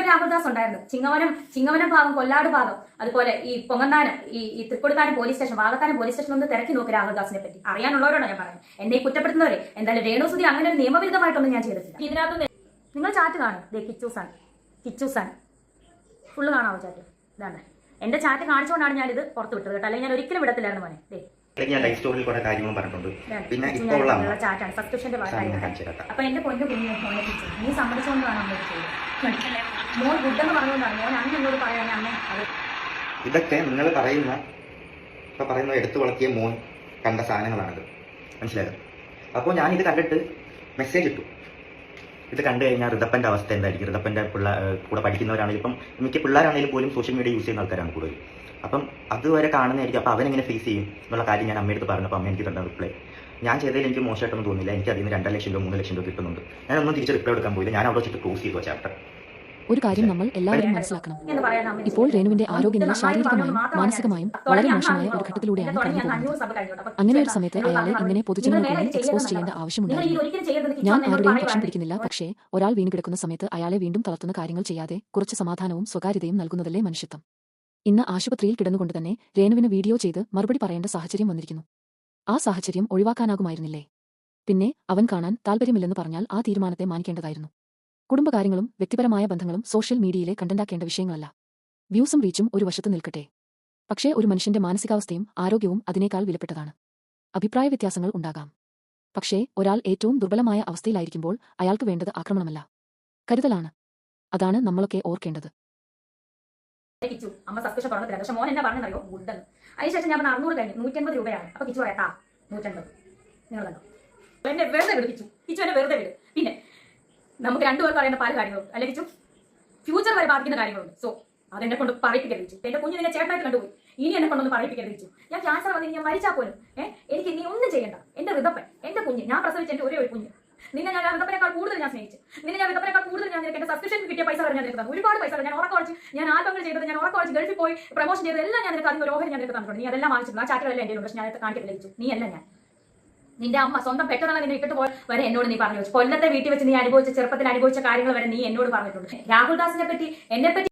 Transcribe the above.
രാഹുൽദാസ് ഉണ്ടായിരുന്നു. ചിങ്ങവനം ഭാഗം, കൊല്ലാട് ഭാഗം, അതുപോലെ ഈ പൊങ്ങന്താനം, ഈ Thrikkodithanam police station, Vakathanam police station ഒന്ന് തിരക്കി നോക്കി രാഹുൽദാസിനെ പറ്റി. അറിയാനുള്ളവരോടാണ് ഞാൻ പറയുന്നത്. എന്നെ കുറ്റപ്പെടുത്തുന്നവരെ. എന്തായാലും രേണുസുതി അങ്ങനെ ഒരു നിയമവിരുദ്ധമായിട്ടൊന്നും ഞാൻ ചെയ്തിട്ടില്ല. ഇതിനകത്ത് നിങ്ങൾ ചാറ്റ് കാണും. കിച്ചുസാൻ ഫുള്ള് കാണാവോ ചാറ്റ്? ഇതാണ് എന്റെ ചാറ്റ് കാണിച്ചുകൊണ്ടാണ് ഞാൻ ഇത് പുറത്ത് വിട്ടത് കേട്ടോ. അല്ലെങ്കിൽ ഞാൻ ഒരിക്കലും വിടത്തില്ലായിരുന്നു മോനെ. ഞാൻ ലൈഫ് സ്റ്റോറിയിൽ കുറെ കാര്യങ്ങളും പറഞ്ഞിട്ടുണ്ട്. പിന്നെ ചാറ്റാണ് സബ്സ്ക്രിപ്ഷന്റെ ഭാഗമായിട്ട്. അപ്പൊ എന്റെ പൊന്നു കുഞ്ഞു മോനെ കിച്ചു, നീ സമ്മതിച്ചുകൊണ്ടാണ് അമ്മ ചെയ്തത്. മോൻ ഗുഡെന്ന് പറഞ്ഞുകൊണ്ടാണ് മോൻ അന്ന് എന്നോട് പറയാൻ അമ്മ. ഇതൊക്കെ നിങ്ങൾ പറയുന്ന എടുത്തു വളർത്തിയ മോൻ കണ്ട സാധനങ്ങളാണിത്, മനസ്സിലായത്? അപ്പോൾ ഞാൻ ഇത് കണ്ടിട്ട് മെസ്സേജ് ഇട്ടു. ഇത് കണ്ടു കഴിഞ്ഞാൽ ഋതപ്പൻ്റെ അവസ്ഥ എന്തായിരിക്കും? ഋതപ്പൻ്റെ കൂടെ പഠിക്കുന്നവരാണെങ്കിലും ഇപ്പം മിക്ക പിള്ളേരാണെങ്കിലും പോലും സോഷ്യൽ മീഡിയ യൂസ് ചെയ്യുന്ന ആൾക്കാരാണ് കൂടുതൽ. അപ്പം അതുവരെ കാണുന്നതായിരിക്കും. അപ്പോൾ അവനെങ്ങനെ ഫേസ് ചെയ്യും എന്നുള്ള കാര്യം ഞാൻ അമ്മയെടുത്ത് പറഞ്ഞപ്പോൾ അമ്മ എനിക്ക് തന്ന റിപ്ലൈ, ഞാൻ ചെയ്തതിൽ എനിക്ക് മോശമായിട്ടൊന്നും തോന്നില്ല. എനിക്ക് അതിന് 2 ലക്ഷം രൂപ 3 ലക്ഷം രൂപ കിട്ടുന്നുണ്ട്. ഞാനൊന്നും തിരിച്ച് റിപ്ലൈ എടുക്കാൻ പോയില്ല. ഞാൻ അവിടെ വെച്ചിട്ട് ക്ലോസ് ചെയ്തു ചാപ്റ്റർ. ഒരു കാര്യം നമ്മൾ എല്ലാവരും മനസ്സിലാക്കണം. ഇപ്പോൾ രേണുവിന്റെ ആരോഗ്യനില ശാരീരികമായും മാനസികമായും വളരെ മോശമായ ഒരു ഘട്ടത്തിലൂടെയാണ് കടന്നുപോകുന്നത്. അങ്ങനെ ഒരു സമയത്ത് അയാളെ ഇങ്ങനെ പൊതുജനങ്ങൾക്ക് മുന്നിൽ എക്സ്പോസ് ചെയ്യേണ്ട ആവശ്യമുണ്ടായിരുന്നു. ഞാൻ ആരുടെയും പക്ഷം പിടിക്കുന്നില്ല. പക്ഷേ ഒരാൾ വീണ് കിടക്കുന്ന സമയത്ത് അയാളെ വീണ്ടും തളർത്തുന്ന കാര്യങ്ങൾ ചെയ്യാതെ കുറച്ച് സമാധാനവും സ്വകാര്യതയും നൽകുന്നതല്ലേ മനുഷ്യത്വം. ഇന്ന് ആശുപത്രിയിൽ കിടന്നുകൊണ്ട് തന്നെ രേണുവിന് വീഡിയോ ചെയ്ത് മറുപടി പറയേണ്ട സാഹചര്യം വന്നിരിക്കുന്നു. ആ സാഹചര്യം ഒഴിവാക്കാനാകുമായിരുന്നില്ലേ? പിന്നെ അവൻ കാണാൻ താല്പര്യമില്ലെന്ന് പറഞ്ഞാൽ ആ തീരുമാനത്തെ മാനിക്കേണ്ടതായിരുന്നു. കുടുംബകാര്യങ്ങളും വ്യക്തിപരമായ ബന്ധങ്ങളും സോഷ്യൽ മീഡിയയിലെ കണ്ടന്റാക്കേണ്ട വിഷയങ്ങളല്ല. വ്യൂസും റീച്ചും ഒരു വശത്ത് നിൽക്കട്ടെ, പക്ഷേ ഒരു മനുഷ്യന്റെ മാനസികാവസ്ഥയും ആരോഗ്യവും അതിനേക്കാൾ വിലപ്പെട്ടതാണ്. അഭിപ്രായ വ്യത്യാസങ്ങൾ ഉണ്ടാകാം, പക്ഷേ ഒരാൾ ഏറ്റവും ദുർബലമായ അവസ്ഥയിലായിരിക്കുമ്പോൾ അയാൾക്ക് വേണ്ടത് ആക്രമണമല്ല, കരുതലാണ്. അതാണ് നമ്മളൊക്കെ ഓർക്കേണ്ടത്. അമ്മ സബ്സ്ക്രിപ്ഷൻ പറഞ്ഞില്ല, പക്ഷെ മോൻ എന്നാ പറഞ്ഞറിയോ? ഗുഡെന്ന്. അതിനുശേഷം ഞാൻ 600 കഴിഞ്ഞു, 150 രൂപയാണ്. അപ്പൊ കിച്ചു പറയാ 150. നിങ്ങൾ കണ്ടോ? എന്നെ വെറുതെ വിടും കിച്ചു എന്നെ വെറുതെ വിടും. പിന്നെ നമുക്ക് രണ്ടുപേർക്ക് അറിയുന്ന പല കാര്യങ്ങളും അല്ലെ കിച്ചു, ഫ്യൂച്ചർ വരെ ബാധിക്കുന്ന കാര്യങ്ങളുണ്ട്. സോ അതെന്നെ കൊണ്ട് പറയിപ്പിക്കരുത് കിച്ചു. എന്റെ കുഞ്ഞു നിന്നെ ചേട്ടായിട്ട് കണ്ടുപോയി, ഇനി എന്നെ കൊണ്ടൊന്ന് പറയിപ്പിക്കരുത് കിച്ചു. ഞാൻ ക്യാൻസർ വന്ന് ഞാൻ മരിച്ചാൽ പോലും എനിക്ക് നീ ഒന്നും ചെയ്യണ്ട. എന്റെ ഋതപ്പൻ, എന്റെ കുഞ്ഞ്, ഞാൻ പ്രസവിച്ച എന്റെ ഒരേ ഒരു കുഞ്ഞ്. നിന്നെ ഞാൻ ഋതപ്പനേക്കാൾ കൂടുതൽ ഞാൻ സ്നേഹിച്ചു. ഋതപ്പനേക്കാൾ കൂടുതൽ ഞാൻ നിനക്ക് എന്റെ സബ്സ്ക്രിപ്ഷൻ കിട്ടിയ പൈസ വരെ ഞാൻ നിനക്ക് തന്നു. ഒരുപാട് പൈസ ഞാൻ ഉറക്കമടിച്ച്, ഞാൻ ആൽബങ്ങൾ ചെയ്തത്, ഞാൻ ഉറക്കമടിച്ച് ഗൾഫിൽ പോയി പ്രൊമോഷൻ ചെയ്തത് എല്ലാം ഞാൻ നിനക്ക് അതിന് ഒരു ഓഹരി ഞാൻ നിനക്ക് തന്നിട്ടുണ്ട്. നീ അതെല്ലാം വാങ്ങിച്ചിട്ടുണ്ട്. ആ ചാറ്റുകളെല്ലാം എന്റെ ഉണ്ട്, പക്ഷെ ഞാൻ കാണിക്കത്തില്ല കിച്ചു. നീ അല്ല ഞാൻ. നിന്റെ അമ്മ സ്വന്തം പെട്ടെന്നുള്ള നിന്നെ ഇട്ടിട്ട് പോയി വരെ എന്നോട് നീ പറഞ്ഞു വെച്ചു. കൊല്ലത്തെ വീട്ടിൽ വെച്ച് നീ ചെറുപ്പത്തിൽ അനുഭവിച്ച കാര്യങ്ങൾ വരെ നീ എന്നോട് പറഞ്ഞിട്ടുണ്ട്. രാഹുൽദാസിനെ പറ്റി, എന്നെ പറ്റി